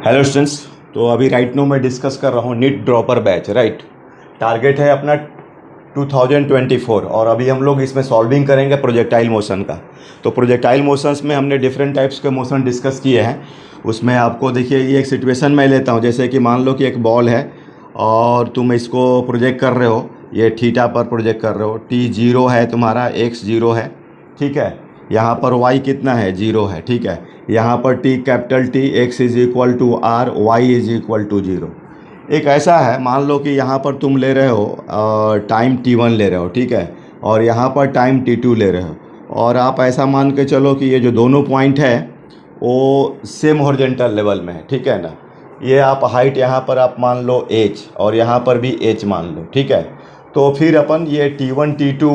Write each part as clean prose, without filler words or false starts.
Hello students. तो अभी right no मैं डिस्कस कर रहा हूँ NEET dropper batch. Right, target है अपना 2024 और अभी हम लोग इसमें सॉल्विंग करेंगे प्रोजेक्टाइल मोशन का। तो प्रोजेक्टाइल मोशंस में हमने डिफरेंट टाइप्स के मोशन डिस्कस किए हैं। उसमें आपको देखिए, ये एक सिचुएशन मैं लेता हूँ, जैसे कि मान लो कि एक बॉल है और तुम इसको प्रोजेक्ट कर रहे हो, ये थीटा पर प्रोजेक्ट कर रहे हो। टी जीरो है, तुम्हारा एक्स जीरो है, ठीक है। यहाँ पर वाई कितना है, जीरो है, ठीक है। यहाँ पर T capital T, X is equal to R, Y is equal to zero. एक ऐसा है, मान लो कि यहाँ पर तुम ले रहे हो टाइम t1 ले रहे हो, ठीक है, और यहाँ पर टाइम t2 ले रहे हो। और आप ऐसा मान के चलो कि ये जो दोनों पॉइंट है वो सेम हॉरिजॉन्टल लेवल में है, ठीक है ना। ये आप हाइट यहाँ पर आप मान लो h और यहाँ पर भी h मान लो, ठीक है। तो फिर अपन ये t1 t2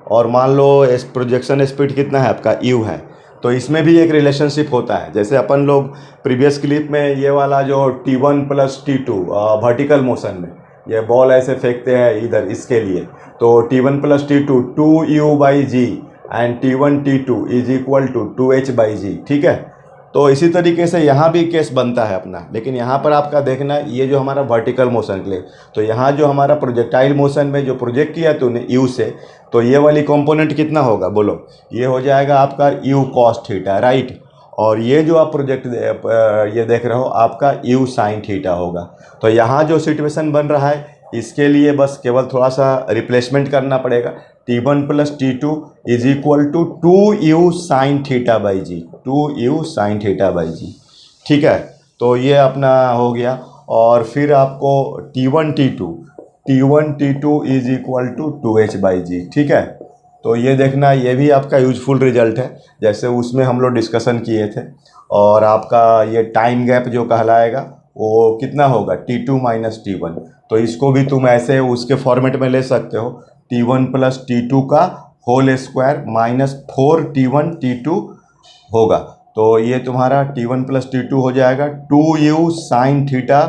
और मान लो इस प्रोजेक्शन स्पीड कितना है आपका, u है। तो इसमें भी एक रिलेशनशिप होता है, जैसे अपन लोग प्रीवियस क्लिप में ये वाला जो t1 plus t2 vertical motion में ये बॉल ऐसे फेंकते हैं इधर, इसके लिए तो t1 plus t2 2u/g and t1 t2 is equal to 2h/g, ठीक है। तो इसी तरीके से यहाँ भी केस बनता है अपना, लेकिन यहाँ पर आपका देखना ये जो हमारा वर्टिकल मोशन के लिए, तो यहाँ जो हमारा प्रोजेक्टाइल मोशन में जो प्रोजेक्ट किया तूने यू से, तो ये वाली कंपोनेंट कितना होगा बोलो, ये हो जाएगा आपका यू कॉस थीटा, राइट। और ये जो आप प्रोजेक्ट ये देख रहे हो आपका यू साइन थीटा होगा। तो यहाँ जो सिचुएशन बन रहा है इसके लिए बस केवल थोड़ा सा रिप्लेसमेंट करना पड़ेगा। t1 plus t2 is equal to 2u sine theta by G, 2u sine theta by G, ठीक है। तो ये अपना हो गया। और फिर आपको t1 t2 is equal to 2h/g, ठीक है। तो ये देखना, ये भी आपका यूजफुल रिजल्ट है, जैसे उसमें हम लोग डिस्कशन किए थे। और आपका ये टाइम गैप जो कहलाएगा वो कितना होगा, t2 माइनस t1। तो इसको भी तुम ऐसे उसके फॉर्मेट में ले सकते हो, t1 प्लस t2 का whole square minus 4t1 t2 होगा। तो ये तुम्हारा t1 प्लस t2 हो जाएगा 2u sine theta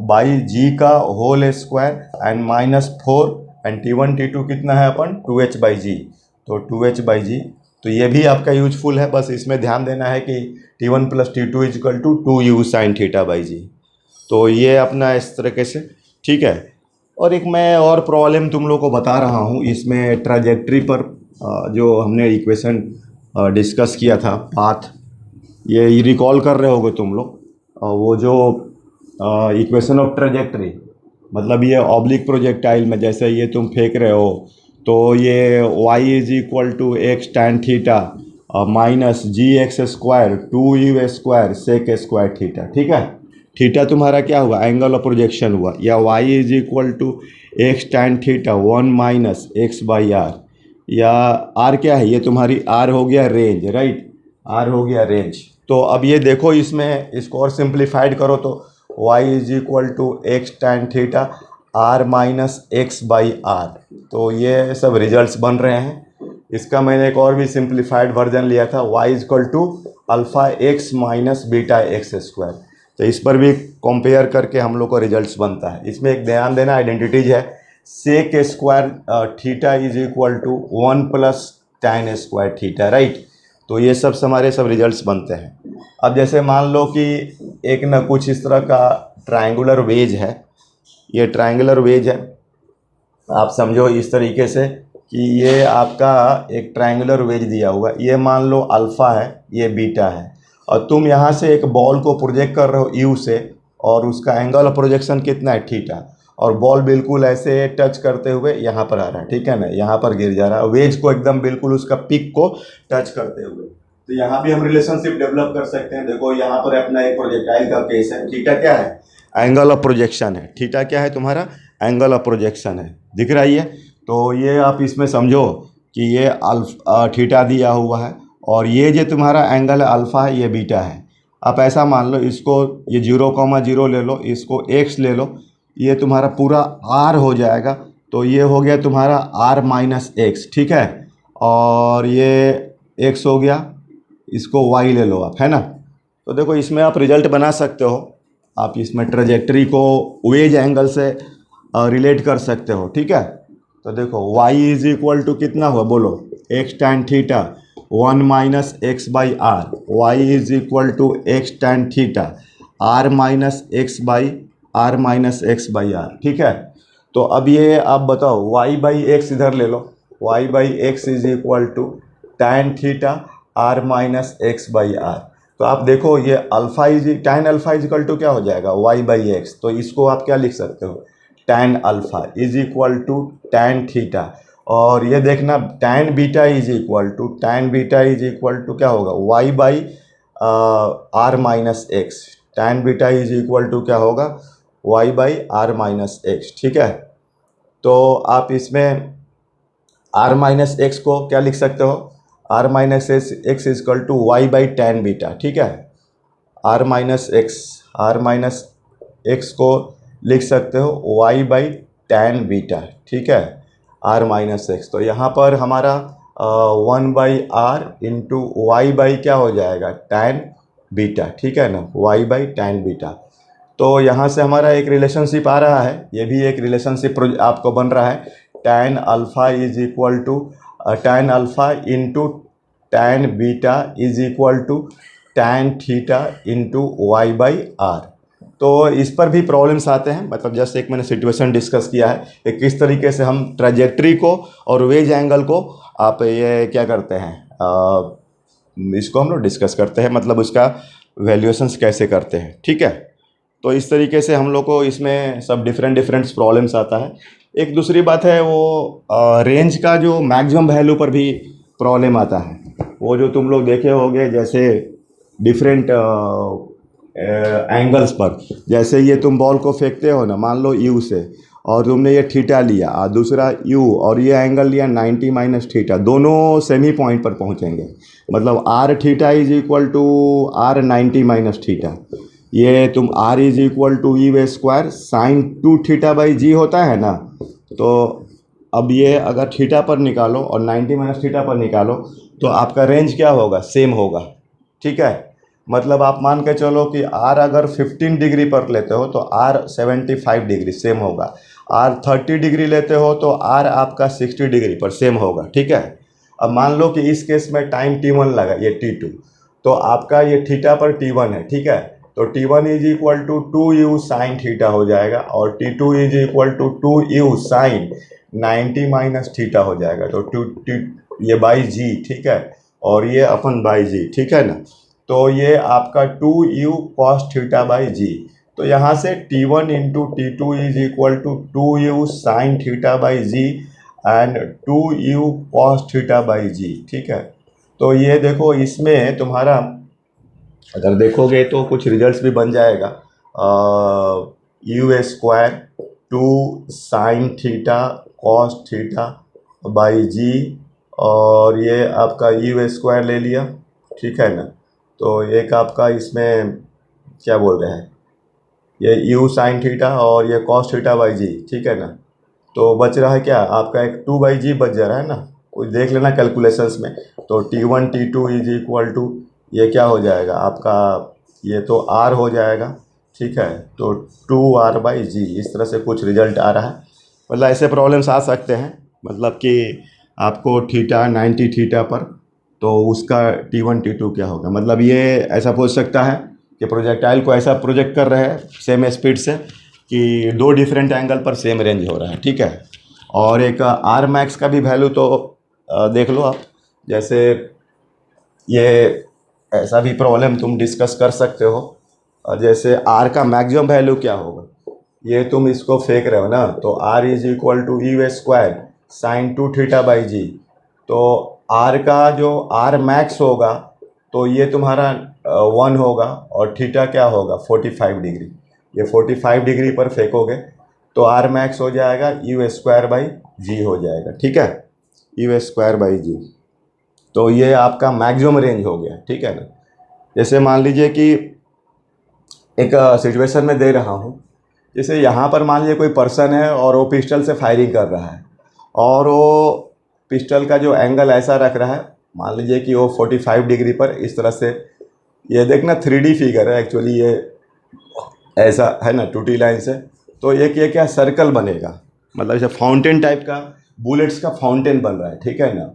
by G का whole square and minus 4, and t1 t2 कितना है अपन 2h/g, तो 2h/g। तो ये भी आपका यूजफुल है, बस इसमें ध्यान देना है कि t1 plus t2 is equal to 2u sine theta by G. तो ये अपना इस तरीके से, ठीक है। और एक मैं और प्रॉब्लम तुम लोग को बता रहा हूँ, इसमें ट्राजेक्ट्री पर जो हमने इक्वेशन डिस्कस किया था पाथ, ये रिकॉल कर रहे होगे तुम लोग। वो जो इक्वेशन ऑफ ट्राजेक्ट्री, मतलब ये ऑब्लिक प्रोजेक्टाइल में जैसे ये तुम फेंक रहे हो, तो ये y is equal to X tan theta minus G X square 2u square sec square theta, ठीक है। थीटा तुम्हारा क्या हुआ, एंगल ऑफ प्रोजेक्शन हुआ, या y is equal to X tan theta 1 minus x/r, या r क्या है, ये तुम्हारी r हो गया रेंज, राइट, r हो गया रेंज। तो अब ये देखो, इसमें इसको और सिंप्लीफाइड करो तो y is equal to X tan theta r minus x/r। तो ये सब रिजल्ट्स बन रहे हैं। इसका मैंने एक और भी सिंप्लीफाइड वर्जन लिया था, y is equal to alpha x minus beta x square. तो इस पर भी कंपेयर करके हम लोग को रिजल्ट्स बनता है। इसमें एक ध्यान देना, आइडेंटिटीज है, sec square theta is equal to 1 plus tan square theta, right. तो ये सब हमारे सब रिजल्ट्स बनते हैं। अब जैसे मान लो कि एक ना कुछ इस तरह का ट्रायंगुलर वेज है, ये ट्रायंगुलर वेज है, आप समझो इस तरीके से कि ये आपका एक ट्रायंगुलर वेज दिया हुआ है, ये मान लो अल्फ़ा है, ये बीटा है, और तुम यहाँ से एक बॉल को प्रोजेक्ट कर रहे हो यू से, और उसका एंगल ऑफ प्रोजेक्शन कितना है, थीटा, और बॉल बिल्कुल ऐसे टच करते हुए यहाँ पर आ रहा है, ठीक है ना, यहाँ पर गिर जा रहा है, वेज को एकदम बिल्कुल उसका पिक को टच करते हुए। तो यहाँ भी हम रिलेशनशिप डेवलप कर सकते हैं। देखो यहाँ पर अपना एक प्रोजेक्टाइल का केस है, थीटा क्या है, एंगल ऑफ प्रोजेक्शन है, थीटा क्या है तुम्हारा, एंगल ऑफ प्रोजेक्शन है, दिख रहा है ये। तो ये आप इसमें समझो कि ये थीटा दिया हुआ है, और ये जो तुम्हारा एंगल है अल्फ़ा है, ये बीटा है। आप ऐसा मान लो, इसको ये 0,0 ले लो, इसको x ले लो, ये तुम्हारा पूरा r हो जाएगा। तो ये हो गया तुम्हारा r माइनस एक्स, ठीक है, और ये x हो गया, इसको y ले लो आप, है ना। तो देखो इसमें आप रिजल्ट बना सकते हो, आप इसमें ट्रेजेक्ट्री को वेज एंगल से रिलेट कर सकते हो, ठीक है। तो देखो y इज इक्वल टू कितना हुआ बोलो, X tan theta 1 minus x/r, y is equal to X tan theta R minus X by R, ठीक है। तो अब ये आप बताओ y बाई एक्स इधर ले लो, y बाई एक्स is equal to tan theta r minus X by R. तो आप देखो ये alpha is tan alpha is equal to क्या हो जाएगा y बाई एक्स, तो इसको आप क्या लिख सकते हो tan alpha is equal to tan theta, और ये देखना tan beta is equal to क्या होगा y by R minus X, tan beta is equal to क्या होगा y by R minus X, ठीक है। तो आप इसमें r माइनस एक्स को क्या लिख सकते हो, r minus X is equal to Y by tan beta, ठीक है। r माइनस एक्स को लिख सकते हो y बाई टैन बीटा, ठीक है, r माइनस एक्स। तो यहाँ पर हमारा 1/r इंटू वाई बाई क्या हो जाएगा टैन बीटा, ठीक है ना, y बाई टैन बीटा। तो यहाँ से हमारा एक रिलेशनशिप आ रहा है, ये भी एक रिलेशनशिप आपको बन रहा है, tan alpha is equal to tan alpha into tan beta is equal to tan theta into Y by R. तो इस पर भी प्रॉब्लम्स आते हैं, मतलब जैसे एक मैंने सिचुएशन डिस्कस किया है कि किस तरीके से हम ट्रेजेक्ट्री को और वेज एंगल को आप ये क्या करते हैं, इसको हम लोग डिस्कस करते हैं, मतलब उसका वैल्यूएशंस कैसे करते हैं, ठीक है। तो इस तरीके से हम लोग को इसमें सब डिफरेंट प्रॉब्लम्स आता है। एक दूसरी बात है वो रेंज का जो मैक्सिमम वैल्यू पर भी प्रॉब्लम आता है, वो जो तुम लोग देखे होंगे जैसे डिफरेंट एंगल्स पर, जैसे ये तुम बॉल को फेंकते हो ना, मान लो यू से, और तुमने ये थीटा लिया और दूसरा यू, और ये एंगल लिया 90 माइनस थीटा, दोनों सेमी पॉइंट पर पहुंचेंगे, मतलब R theta is equal to R 90 minus theta. ये तुम r is equal to E square sine 2 theta by G होता है ना। तो अब ये अगर थीटा पर निकालो और 90 माइनस थीटा पर निकालो तो आपका रेंज क्या होगा, सेम होगा, ठीक है। मतलब आप मान के चलो कि r अगर 15 डिग्री पर लेते हो तो r 75 डिग्री सेम होगा, r 30 डिग्री लेते हो तो r आपका 60 डिग्री पर सेम होगा, ठीक है। अब मान लो कि इस केस में टाइम t1 लगा, ये t2, तो आपका ये थीटा पर t1 है, ठीक है। तो t1 is equal to 2u sine theta हो जाएगा, और t2 is equal to 2u sine 90 minus theta हो जाएगा, तो ये बाई जी, ठीक है, और ये अपन बाई जी, ठीक है ना। तो ये आपका 2u cos theta by G. तो यहाँ से t1 into t2 is equal to 2u sine theta by G and 2u cos theta by G, ठीक है। तो ये देखो इसमें तुम्हारा अगर देखोगे तो कुछ रिजल्ट्स भी बन जाएगा, U square 2 sine theta cos theta by G, और ये आपका यू स्क्वायर ले लिया, ठीक है ना। तो एक आपका इसमें क्या बोल रहे हैं, ये यू साइन थीटा और ये कॉस थीटा बाई जी, ठीक है ना। तो बच रहा है क्या आपका एक 2 बाई जी बच जा रहा है ना, कुछ देख लेना कैलकुलेशंस में। तो t1 t2 is equal to ये क्या हो जाएगा आपका, ये तो r हो जाएगा, ठीक है। तो 2r बाई जी, इस तरह से कुछ रिजल्ट आ रहा है। मतलब ऐसे प्रॉब्लम्स आ सकते हैं, मतलब कि आपको थीटा 90 थीटा पर, तो उसका t1 t2 क्या होगा, मतलब ये ऐसा पूछ सकता है कि प्रोजेक्टाइल को ऐसा प्रोजेक्ट कर रहे हैं सेम स्पीड से कि दो डिफरेंट एंगल पर सेम रेंज हो रहा है, ठीक है। और एक आर मैक्स का भी वैल्यू तो देख लो आप, जैसे ये ऐसा भी प्रॉब्लम तुम डिस्कस कर सकते हो, जैसे आर का मैक्सिमम वैल्यू क्या होगा, ये तुम इसको फेंक रहे हो ना, तो R is equal to E square sine 2 theta by G. तो आर का जो आर मैक्स होगा तो ये तुम्हारा 1 होगा, और थीटा क्या होगा 45 डिग्री, ये 45 डिग्री पर फेंकोगे तो आर मैक्स हो जाएगा यू स्क्वायर बाई जी हो जाएगा, ठीक है, यू स्क्वायर बाई जी। तो ये आपका मैक्सिमम रेंज हो गया, ठीक है ना। जैसे मान लीजिए कि एक सिचुएशन में दे रहा हूँ, जैसे यहाँ पर मान लीजिए कोई पर्सन है और वो पिस्टल से फायरिंग कर रहा है, और वो पिस्टल का जो एंगल ऐसा रख रहा है, मान लीजिए कि वो 45 डिग्री पर इस तरह से, ये देखना 3D फिगर है एक्चुअली, ये ऐसा है ना 2T लाइन से। तो एक ये क्या सर्कल बनेगा, मतलब जैसे फाउंटेन टाइप का, बुलेट्स का फाउंटेन बन रहा है, ठीक है ना।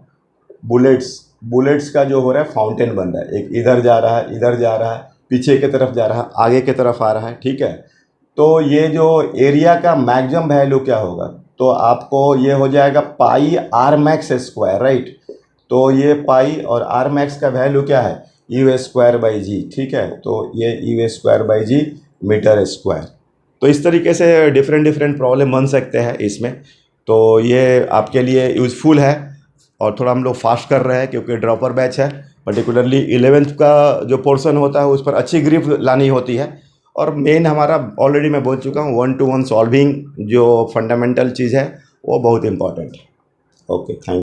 बुलेट्स का जो हो रहा है फाउंटेन बन रहा है, एक इधर जा रहा है, इधर जा रहा है, पीछे की तरफ जा रहा है, आगे की तरफ आ रहा है, ठीक है। तो ये जो एरिया का मैक्सिमम वैल्यू क्या होगा, तो आपको ये हो जाएगा पाई आर मैक्स स्क्वायर, राइट। तो ये पाई और आर मैक्स का वैल्यू क्या है, यू स्क्वायर बाई जी, ठीक है। तो ये U square by G metre square. तो इस तरीके से डिफरेंट डिफरेंट प्रॉब्लम बन सकते हैं इसमें। तो ये आपके लिए यूज़फुल है, और थोड़ा हम लोग फास्ट कर रहे हैं क्योंकि ड्रॉपर बैच है। पर्टिकुलरली 11th का जो पोर्शन होता है उस पर अच्छी ग्रिप लानी होती है। और मेन हमारा ऑलरेडी मैं बोल चुका हूँ 1-to-1 सॉल्विंग जो फंडामेंटल चीज़ है वो बहुत इंपॉर्टेंट है। Okay, thank